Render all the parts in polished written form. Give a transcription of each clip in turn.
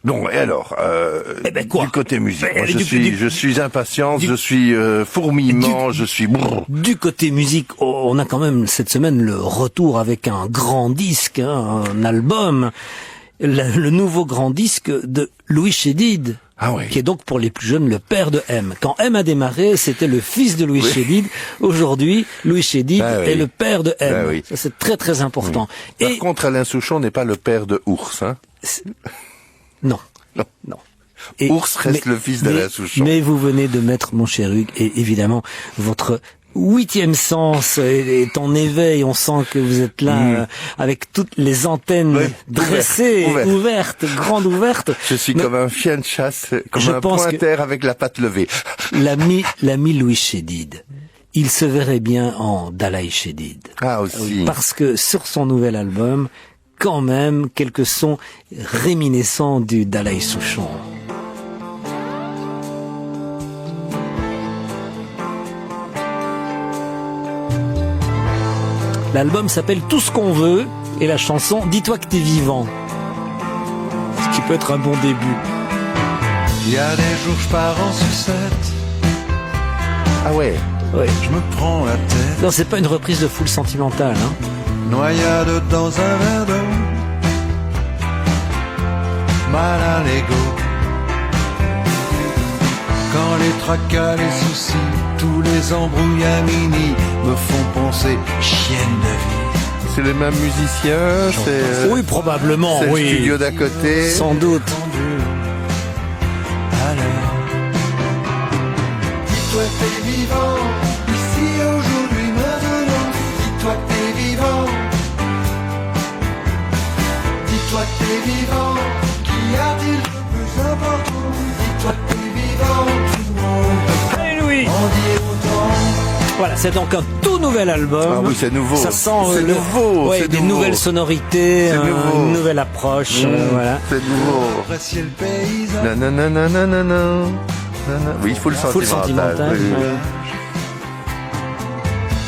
Bon, et alors, quoi du côté musique, moi, du- je suis impatient, je suis fourmillement, je suis... Du côté musique, on a quand même cette semaine le retour avec un grand disque, hein, un album, le nouveau grand disque de Louis Chédid. Ah oui. Qui est donc pour les plus jeunes le père de M. Quand M a démarré, c'était le fils de Louis Chédid. Aujourd'hui, Louis Chédid est le père de M. Oui. Ça, c'est très très important. Par contre, Alain Souchon n'est pas le père de Ours, hein. Non. Non. Non. Ours reste le fils d'Alain Souchon. Mais vous venez de mettre, mon cher Hugues, et évidemment, votre 8e sens est en éveil. On sent que vous êtes là avec toutes les antennes dressées, ouvertes, grandes ouvertes. Je suis comme un chien de chasse, comme un pointer avec la patte levée. L'ami Louis Chédid, il se verrait bien en Dalai Chédid. Ah aussi. Parce que sur son nouvel album, quand même, quelques sons réminiscents du Dalai Souchon. L'album s'appelle Tout ce qu'on veut et la chanson Dis-toi que t'es vivant. Ce qui peut être un bon début. Il y a des jours je pars en sucette. Ah ouais. Ouais. Je me prends la tête. Non, c'est pas une reprise de Foule Sentimentale, hein. Noyade dans un verre d'eau. Mal à l'ego. Quand les tracas, les soucis, tous les embrouillamini me font penser chienne de vie. C'est les mêmes musiciens, c'est... Oui, probablement, c'est oui. le studio d'à côté. Sans doute. Alors, dis-toi que t'es vivant, ici, aujourd'hui, maintenant. Dis-toi que t'es vivant. Dis-toi que t'es vivant. Qu'y a-t-il de plus important? Dis-toi que t'es vivant, tout le monde. Allez, Louis! On dit autant. Voilà, c'est donc un tout nouvel album. Ah oui, c'est nouveau. Ça sent c'est nouveau, ouais, c'est des nouveau. nouvelles sonorités, nouveau. une nouvelle approche, voilà. C'est nouveau. Apprécier le paysage. Nanananananana. Oui, il faut le Full sentimental. sentimental. Oui. Ouais.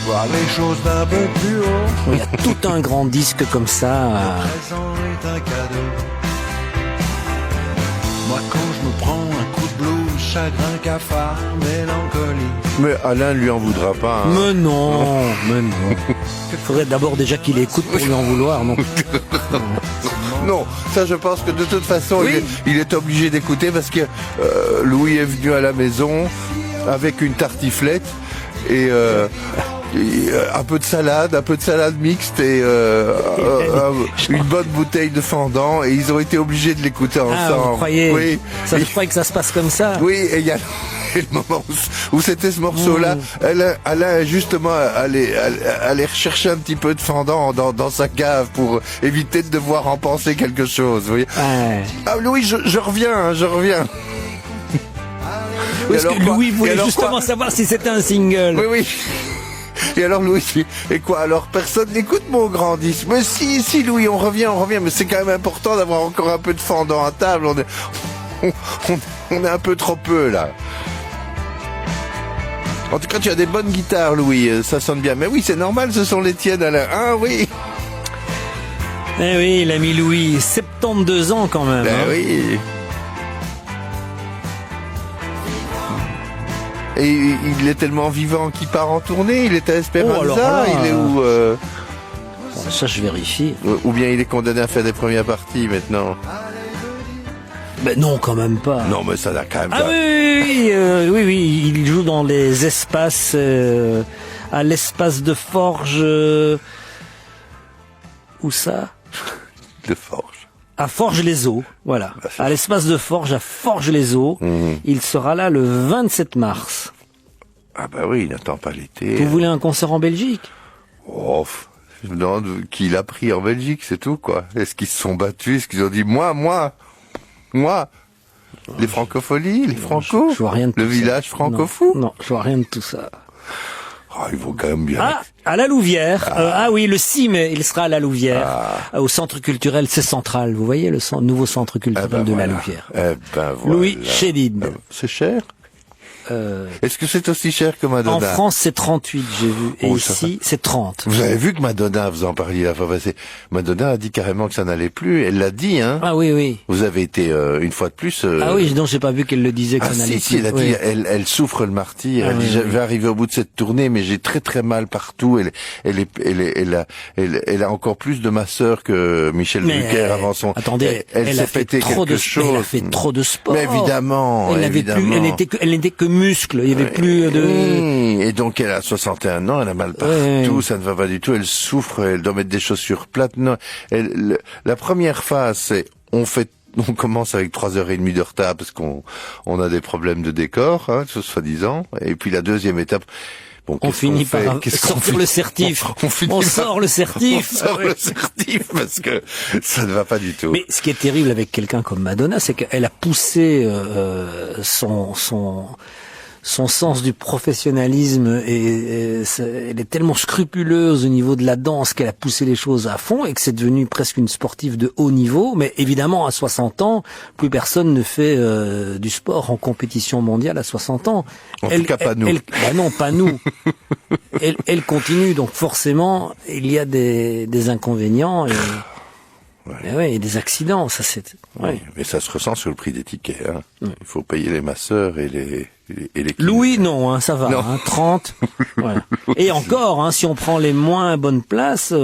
Voir les choses d'un peu plus haut. Il y a tout un grand disque comme ça. Présent est un cadeau. Moi quand je me prends un coup de blues, chagrin, cafard, mélancolie. Mais Alain lui en voudra pas. Hein. Mais non. Il faudrait d'abord déjà qu'il écoute pour lui en vouloir, non? Non, ça je pense que de toute façon il est obligé d'écouter parce que Louis est venu à la maison avec une tartiflette et un peu de salade mixte et une bonne bouteille de fendant et ils ont été obligés de l'écouter ensemble. Ah, vous croyez? Oui. Ça, je croyais que ça se passe comme ça. Oui, et il y a le moment où c'était ce morceau-là, Alain est justement allé rechercher un petit peu de fendant dans sa cave pour éviter de devoir en penser quelque chose. Vous voyez. Ouais. Ah Louis, je reviens, je reviens. Parce que Louis voulait justement savoir si c'était un single. Oui, oui. Et alors Louis, et quoi? Alors personne n'écoute mon grand disque. Mais si Louis, on revient, mais c'est quand même important d'avoir encore un peu de fendant à table. On est un peu trop peu là. En tout cas, tu as des bonnes guitares, Louis, ça sonne bien. Mais oui, c'est normal, ce sont les tiennes, Alain. Ah oui. Eh oui, l'ami Louis, 72 ans quand même. Ben oui. Et il est tellement vivant qu'il part en tournée, il est à Esperanza, alors là, il est où Ça, je vérifie. Ou bien il est condamné à faire des premières parties maintenant. Ben non, quand même pas. Non, mais ça n'a quand même Ah pas... oui, il joue dans les espaces, à l'espace de Forges. Où ça? De Forges. À Forges-les-Eaux, voilà. À l'espace de Forges, à Forges-les-Eaux. Il sera là le 27 mars. Ah bah oui, il n'attend pas l'été. Vous voulez un concert en Belgique? Oh, je me demande qui l'a pris en Belgique, c'est tout, quoi. Est-ce qu'ils se sont battus? Est-ce qu'ils ont dit, moi, les francopholies, les franco, je vois rien de le tout village ça. franco-fou? Non, je vois rien de tout ça. Oh, ils vont quand même bien. Ah, à la Louvière. Oui, le 6 mai, il sera à la Louvière, au centre culturel C'est Central. Vous voyez le nouveau centre culturel de la Louvière. Eh ben voilà. Louis Chédid. C'est cher? Est-ce que c'est aussi cher que Madonna? En France, c'est 38, j'ai vu. Et ici, c'est 30. Vous avez vu que Madonna, vous en parliez la fois passée, Madonna a dit carrément que ça n'allait plus. Elle l'a dit, hein? Ah oui, oui. Vous avez été, une fois de plus... Ah oui, non, j'ai pas vu qu'elle le disait que ça n'allait plus. Si, elle a dit, elle souffre le martyr. Elle dit, je vais arriver au bout de cette tournée, mais j'ai très très mal partout. Elle a encore plus de masseur que Michel Drucker avant son... Attendez, elle a fait trop de sport. Elle a fait trop de sport. Mais évidemment, elle n'était que muscle. Il y avait plus de... Et donc elle a 61 ans, elle a mal partout, ça ne va pas du tout, elle souffre, elle doit mettre des chaussures plates. Non, la première phase, c'est on commence avec 3h30 de retard parce qu'on a des problèmes de décor, hein, soi-disant. Et puis la deuxième étape, bon, on finit par sortir le certif. On sort le certif. On sort le certif parce que ça ne va pas du tout. Mais ce qui est terrible avec quelqu'un comme Madonna, c'est qu'elle a poussé son sens du professionnalisme et elle est tellement scrupuleuse au niveau de la danse qu'elle a poussé les choses à fond et que c'est devenu presque une sportive de haut niveau. Mais évidemment, à 60 ans, plus personne ne fait du sport en compétition mondiale à 60 ans. En tout cas, pas nous. Bah non, pas nous. elle continue, donc forcément, il y a des inconvénients. Et des accidents, ça c'est... Oui, mais ça se ressent sur le prix des tickets. Hein. Il faut payer les masseurs et les Louis, non, hein, ça va, non. Hein, 30. Voilà. Et encore, hein, si on prend les moins bonnes places,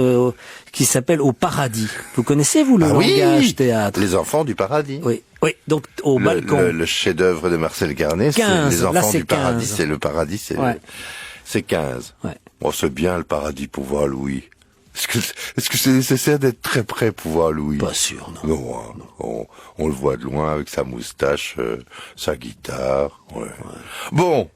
qui s'appellent Au Paradis. Vous connaissez, vous, le langage théâtre? Les Enfants du Paradis. Oui, donc au balcon. Le chef-d'œuvre de Marcel Garnet, c'est Les Enfants du Paradis. C'est le Paradis, c'est 15. Ouais. Oh, c'est bien le Paradis pour voir Louis. Est-ce que c'est nécessaire d'être très près pour voir Louis? Pas sûr, non. Non, hein. On le voit de loin avec sa moustache, sa guitare. Ouais. Bon,